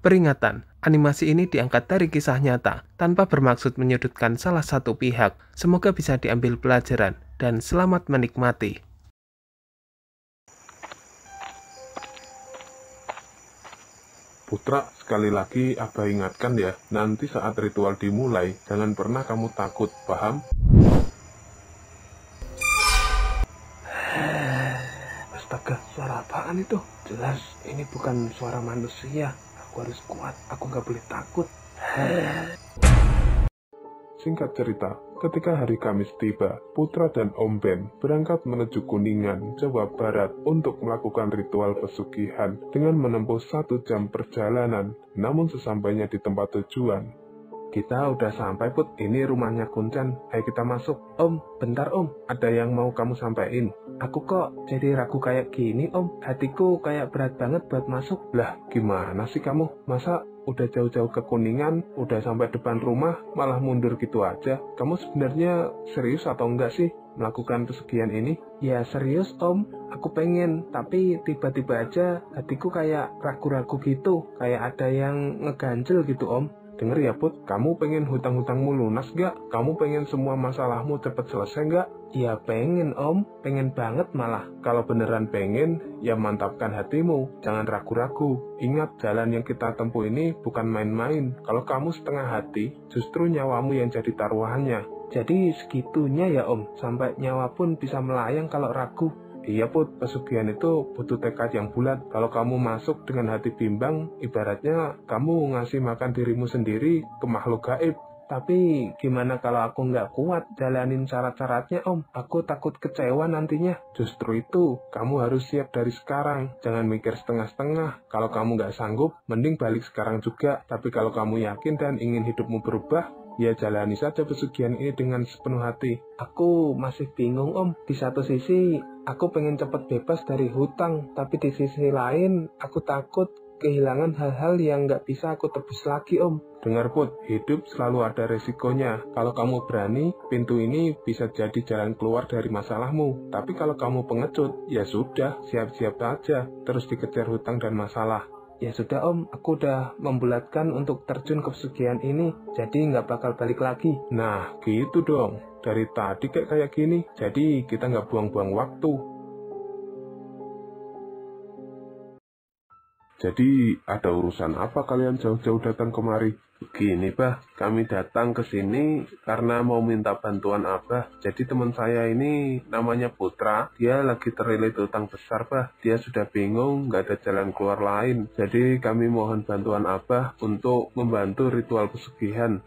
Peringatan, animasi ini diangkat dari kisah nyata, tanpa bermaksud menyudutkan salah satu pihak. Semoga bisa diambil pelajaran, dan selamat menikmati. Putra, sekali lagi Abah ingatkan ya, nanti saat ritual dimulai, jangan pernah kamu takut, paham? Astaga, suara apaan itu? Jelas, ini bukan suara manusia. Aku harus kuat, aku nggak boleh takut. Singkat cerita, ketika hari Kamis tiba, Putra dan Om Ben berangkat menuju Kuningan, Jawa Barat untuk melakukan ritual pesugihan dengan menempuh 1 jam perjalanan. Namun sesampainya di tempat tujuan, Kita udah sampai, Put. Ini rumahnya Kuncen. Ayo kita masuk. Om, bentar Om. Ada yang mau kamu sampaikan. Aku kok jadi ragu kayak gini, Om. Hatiku kayak berat banget buat masuk. lah gimana sih kamu? Masa udah jauh-jauh ke Kuningan, udah sampai depan rumah, malah mundur gitu aja? Kamu sebenarnya serius atau enggak sih melakukan pesugihan ini? Ya serius, Om. Aku pengen, tapi tiba-tiba aja hatiku kayak ragu-ragu gitu. Kayak ada yang ngeganjel gitu, Om. Dengar ya Put, kamu pengen hutang-hutangmu lunas gak? Kamu pengen semua masalahmu cepat selesai gak? Ya pengen Om, pengen banget malah. Kalau beneran pengen, ya mantapkan hatimu, jangan ragu-ragu. Ingat, jalan yang kita tempuh ini bukan main-main. Kalau kamu setengah hati, justru nyawamu yang jadi taruhannya. Jadi segitunya ya Om, sampai nyawa pun bisa melayang kalau ragu. Iya Put, pesugihan itu butuh tekad yang bulat. Kalau kamu masuk dengan hati bimbang, ibaratnya kamu ngasih makan dirimu sendiri ke makhluk gaib. Tapi gimana kalau aku nggak kuat jalanin syarat-syaratnya Om? Aku takut kecewa nantinya. Justru itu, kamu harus siap dari sekarang. Jangan mikir setengah-setengah. Kalau kamu nggak sanggup, mending balik sekarang juga. Tapi kalau kamu yakin dan ingin hidupmu berubah, ya jalani saja pesugihan ini dengan sepenuh hati. Aku masih bingung Om. Di satu sisi, aku pengen cepat bebas dari hutang. Tapi di sisi lain, aku takut kehilangan hal-hal yang nggak bisa aku tebus lagi Om. Dengar Put, hidup selalu ada resikonya. Kalau kamu berani, pintu ini bisa jadi jalan keluar dari masalahmu. Tapi kalau kamu pengecut, ya sudah, siap-siap saja. Terus dikejar hutang dan masalah. Ya sudah Om, aku udah membulatkan untuk terjun ke pesugihan ini. Jadi nggak bakal balik lagi. Nah, gitu dong. Dari tadi kayak gini, jadi kita nggak buang-buang waktu. Jadi, ada urusan apa kalian jauh-jauh datang kemari? Begini Bah, kami datang ke sini karena mau minta bantuan Abah. Jadi teman saya ini namanya Putra, dia lagi terlilit utang besar Bah. Dia sudah bingung, nggak ada jalan keluar lain. Jadi kami mohon bantuan Abah untuk membantu ritual pesugihan.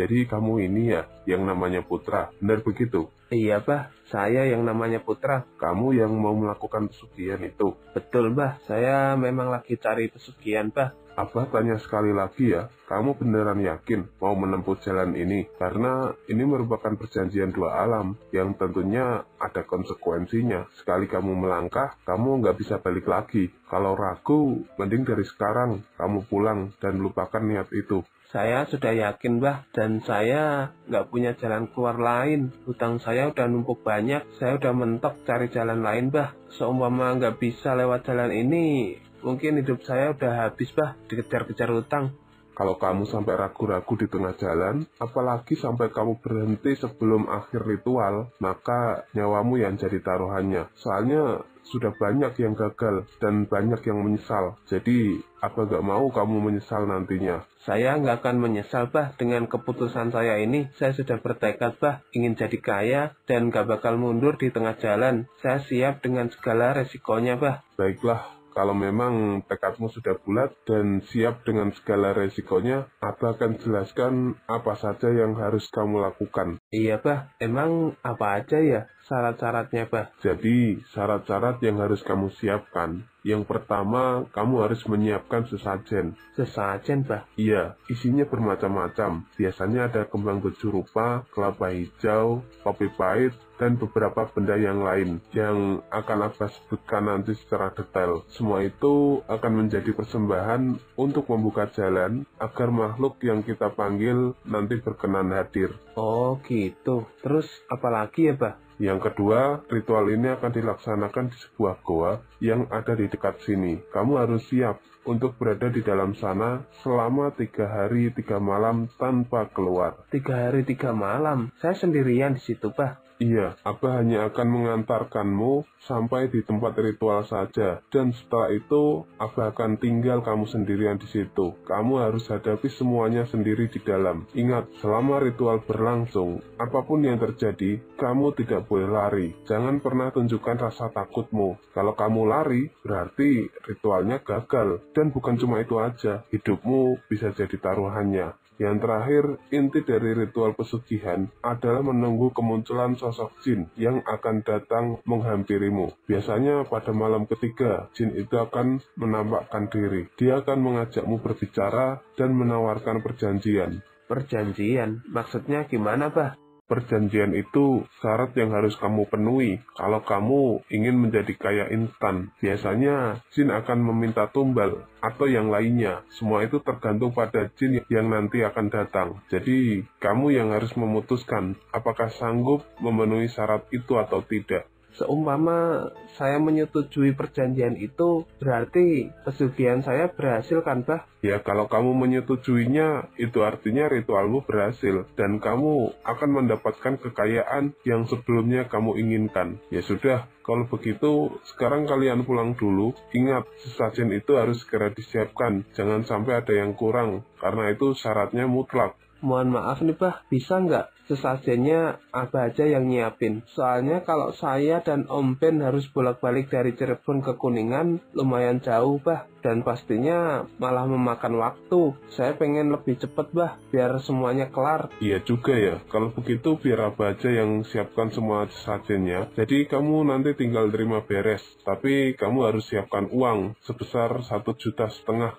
Jadi kamu ini ya, yang namanya Putra, benar begitu? Iya Bah, saya yang namanya Putra. Kamu yang mau melakukan pesugihan itu? Betul Bah, saya memang lagi cari pesugihan Bah. Abah tanya sekali lagi ya, kamu beneran yakin mau menempuh jalan ini? Karena ini merupakan perjanjian dua alam yang tentunya ada konsekuensinya. Sekali kamu melangkah, kamu nggak bisa balik lagi. Kalau ragu, mending dari sekarang kamu pulang dan lupakan niat itu. Saya sudah yakin Bah, dan saya nggak punya jalan keluar lain. Hutang saya udah numpuk banyak, saya udah mentok cari jalan lain Bah. Seumpama nggak bisa lewat jalan ini, mungkin hidup saya udah habis Bah, dikejar-kejar hutang. Kalau kamu sampai ragu-ragu di tengah jalan, apalagi sampai kamu berhenti sebelum akhir ritual, maka nyawamu yang jadi taruhannya. Soalnya sudah banyak yang gagal dan banyak yang menyesal. Jadi, apa gak mau kamu menyesal nantinya? Saya nggak akan menyesal Bah dengan keputusan saya ini. Saya sudah bertekad Bah, ingin jadi kaya dan gak bakal mundur di tengah jalan. Saya siap dengan segala resikonya Bah. Baiklah. Kalau memang tekadmu sudah bulat dan siap dengan segala resikonya, Abah akan jelaskan apa saja yang harus kamu lakukan. Iya Bah, emang apa aja ya syarat-syaratnya Bah? Jadi, syarat-syarat yang harus kamu siapkan. Yang pertama, kamu harus menyiapkan sesajen. Sesajen Bah? Iya, isinya bermacam-macam. Biasanya ada kembang tujuh rupa, kelapa hijau, kopi pahit, dan beberapa benda yang lain yang akan Abah sebutkan nanti secara detail. Semua itu akan menjadi persembahan untuk membuka jalan agar makhluk yang kita panggil nanti berkenan hadir. Oh gitu. Terus apa lagi ya Bah? Yang kedua, ritual ini akan dilaksanakan di sebuah goa yang ada di dekat sini. Kamu harus siap untuk berada di dalam sana selama 3 hari 3 malam tanpa keluar. 3 hari 3 malam? Saya sendirian di situ, Bah. Iya, Abah hanya akan mengantarkanmu sampai di tempat ritual saja. Dan setelah itu, Abah akan tinggal kamu sendirian di situ. Kamu harus hadapi semuanya sendiri di dalam. Ingat, selama ritual berlangsung, apapun yang terjadi, kamu tidak boleh lari. Jangan pernah tunjukkan rasa takutmu. Kalau kamu lari, berarti ritualnya gagal. Dan bukan cuma itu aja, hidupmu bisa jadi taruhannya. Yang terakhir, inti dari ritual pesugihan adalah menunggu kemunculan sosok jin yang akan datang menghampirimu. Biasanya pada malam ketiga, jin itu akan menampakkan diri. Dia akan mengajakmu berbicara dan menawarkan perjanjian. Perjanjian? Maksudnya gimana, Bah? Perjanjian itu syarat yang harus kamu penuhi kalau kamu ingin menjadi kaya instan. Biasanya jin akan meminta tumbal atau yang lainnya. Semua itu tergantung pada jin yang nanti akan datang. Jadi kamu yang harus memutuskan apakah sanggup memenuhi syarat itu atau tidak. Seumpama saya menyetujui perjanjian itu, berarti pesugihan saya berhasil kan, Bah? Ya, kalau kamu menyetujuinya, itu artinya ritualmu berhasil, dan kamu akan mendapatkan kekayaan yang sebelumnya kamu inginkan. Ya sudah, kalau begitu, sekarang kalian pulang dulu. Ingat, sesajen itu harus segera disiapkan. Jangan sampai ada yang kurang, karena itu syaratnya mutlak. Mohon maaf nih, Bah, bisa nggak sesajennya Abah aja yang nyiapin? Soalnya kalau saya dan Om Ben harus bolak-balik dari Cirebon ke Kuningan, lumayan jauh, Bah. Dan pastinya malah memakan waktu. Saya pengen lebih cepet, Bah, biar semuanya kelar. Iya juga ya, kalau begitu biar Abah aja yang siapkan semua sesajennya. Jadi kamu nanti tinggal terima beres. Tapi kamu harus siapkan uang sebesar 1,5 juta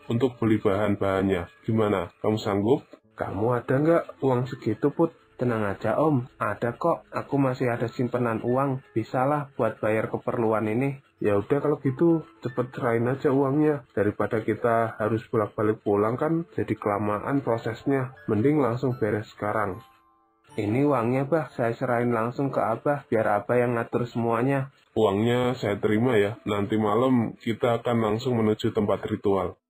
untuk beli bahan-bahannya. Gimana, kamu sanggup? Kamu ada nggak uang segitu, Put? Tenang aja, Om. Ada kok. Aku masih ada simpenan uang. Bisalah buat bayar keperluan ini. Ya udah kalau gitu, cepet serahin aja uangnya. Daripada kita harus bolak-balik pulang kan, jadi kelamaan prosesnya. Mending langsung beres sekarang. Ini uangnya, Bah. Saya serahin langsung ke Abah, biar Abah yang ngatur semuanya. Uangnya saya terima ya. Nanti malam kita akan langsung menuju tempat ritual.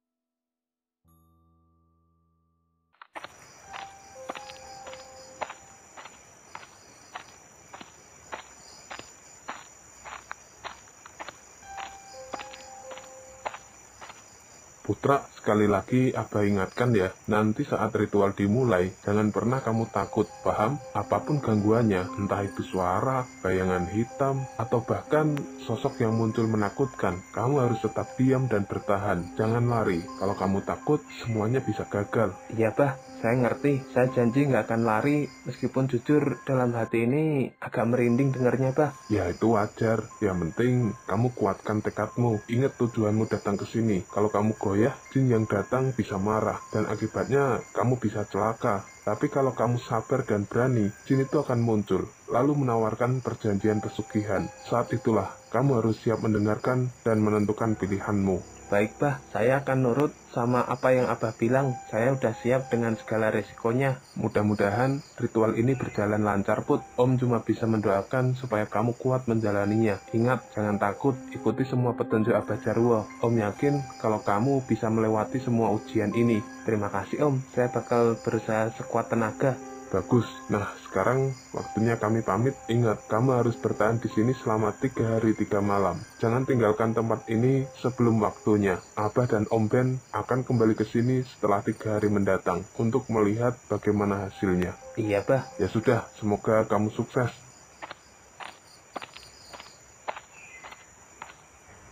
Putra, sekali lagi Abah ingatkan ya, nanti saat ritual dimulai, jangan pernah kamu takut, paham? Apapun gangguannya, entah itu suara, bayangan hitam, atau bahkan sosok yang muncul menakutkan, kamu harus tetap diam dan bertahan. Jangan lari, kalau kamu takut, semuanya bisa gagal. Iya, Bah, saya ngerti. Saya janji nggak akan lari, meskipun jujur dalam hati ini agak merinding dengarnya, Bah. Ya itu wajar, yang penting kamu kuatkan tekadmu. Ingat tujuanmu datang ke sini. Kalau kamu goyah, jin yang datang bisa marah, dan akibatnya kamu bisa celaka. Tapi kalau kamu sabar dan berani, jin itu akan muncul, lalu menawarkan perjanjian pesugihan. Saat itulah, kamu harus siap mendengarkan dan menentukan pilihanmu. Baik, Bah, saya akan nurut sama apa yang Abah bilang. Saya udah siap dengan segala resikonya. Mudah-mudahan ritual ini berjalan lancar, Put. Om cuma bisa mendoakan supaya kamu kuat menjalaninya. Ingat, jangan takut, ikuti semua petunjuk Abah Jarwo. Om yakin kalau kamu bisa melewati semua ujian ini. Terima kasih, Om. Saya bakal berusaha sekuat tenaga. Bagus. Nah, sekarang waktunya kami pamit. Ingat, kamu harus bertahan di sini selama 3 hari 3 malam. Jangan tinggalkan tempat ini sebelum waktunya. Abah dan Om Ben akan kembali ke sini setelah 3 hari mendatang untuk melihat bagaimana hasilnya. Iya, Bah. Ya sudah, semoga kamu sukses.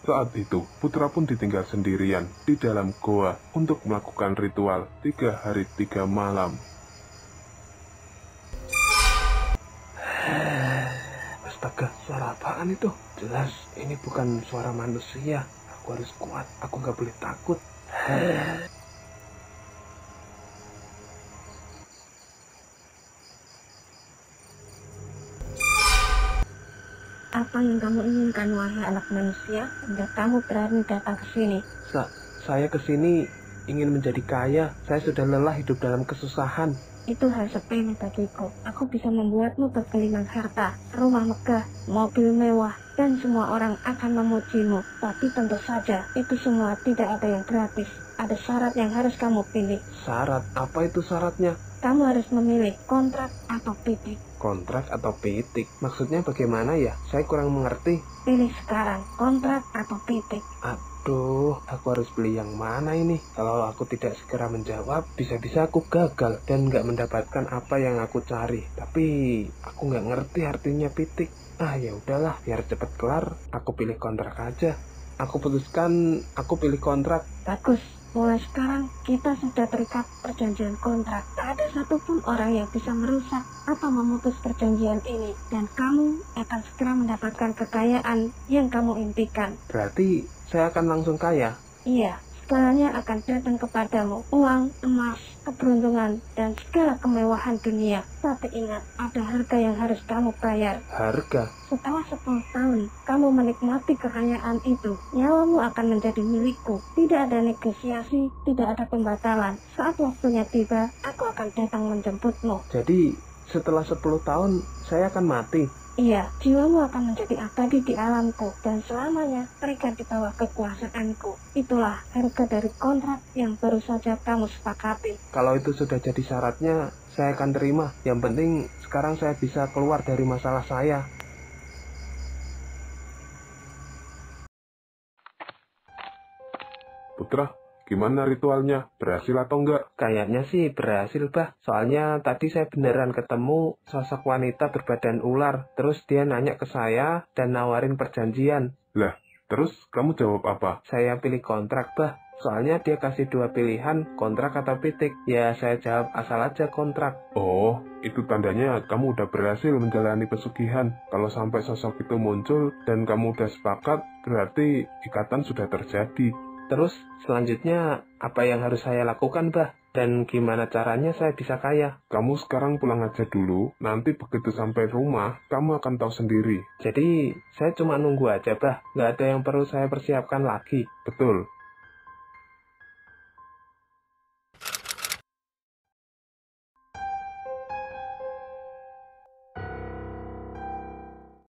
Saat itu, Putra pun ditinggal sendirian di dalam goa untuk melakukan ritual 3 hari 3 malam. Astaga, suara apaan itu? Jelas ini bukan suara manusia. Aku harus kuat, aku nggak boleh takut. Apa yang kamu inginkan, wahai anak manusia, hingga kamu berani datang ke sini? Saya ke sini ingin menjadi kaya. Saya sudah lelah hidup dalam kesusahan. Itu hal sepele bagiku. Aku bisa membuatmu bergelimang harta, rumah megah, mobil mewah, dan semua orang akan memujimu. Tapi tentu saja, itu semua tidak ada yang gratis. Ada syarat yang harus kamu pilih. Syarat? Apa itu syaratnya? Kamu harus memilih kontrak atau pitik. Kontrak atau pitik? Maksudnya bagaimana ya? Saya kurang mengerti. Pilih sekarang, kontrak atau pitik. Aduh, aku harus pilih yang mana ini? Kalau aku tidak segera menjawab, bisa-bisa aku gagal dan nggak mendapatkan apa yang aku cari. Tapi aku nggak ngerti artinya pitik. Ya udahlah, biar cepet kelar. Aku pilih kontrak aja. Aku putuskan, aku pilih kontrak. Bagus. Mulai sekarang, kita sudah terikat perjanjian kontrak. Tak ada satupun orang yang bisa merusak atau memutus perjanjian ini. Dan kamu akan segera mendapatkan kekayaan yang kamu impikan. Berarti saya akan langsung kaya? Iya, segalanya akan datang kepadamu. Uang, emas, keberuntungan, dan segala kemewahan dunia. Tapi ingat, ada harga yang harus kamu bayar. Harga? Setelah 10 tahun, kamu menikmati kekayaan itu. Nyawamu akan menjadi milikku. Tidak ada negosiasi, tidak ada pembatalan. Saat waktunya tiba, aku akan datang menjemputmu. Jadi, setelah 10 tahun, saya akan mati? Iya, jiwamu akan menjadi abadi di alamku dan selamanya terikat di bawah kekuasaanku. Itulah harga dari kontrak yang baru saja kamu sepakati. Kalau itu sudah jadi syaratnya, saya akan terima. Yang penting sekarang saya bisa keluar dari masalah saya. Putra, gimana ritualnya? Berhasil atau enggak? Kayaknya sih berhasil, Bah. Soalnya tadi saya beneran ketemu sosok wanita berbadan ular. Terus dia nanya ke saya dan nawarin perjanjian. Lah, terus kamu jawab apa? Saya pilih kontrak, Bah. Soalnya dia kasih 2 pilihan, kontrak atau pitik. Ya, saya jawab asal aja kontrak. Oh, itu tandanya kamu udah berhasil menjalani pesugihan. Kalau sampai sosok itu muncul dan kamu udah sepakat, berarti ikatan sudah terjadi. Terus, selanjutnya apa yang harus saya lakukan, Bah? Dan gimana caranya saya bisa kaya? Kamu sekarang pulang aja dulu, nanti begitu sampai rumah, kamu akan tahu sendiri. Jadi, saya cuma nunggu aja, Bah. Nggak ada yang perlu saya persiapkan lagi. Betul,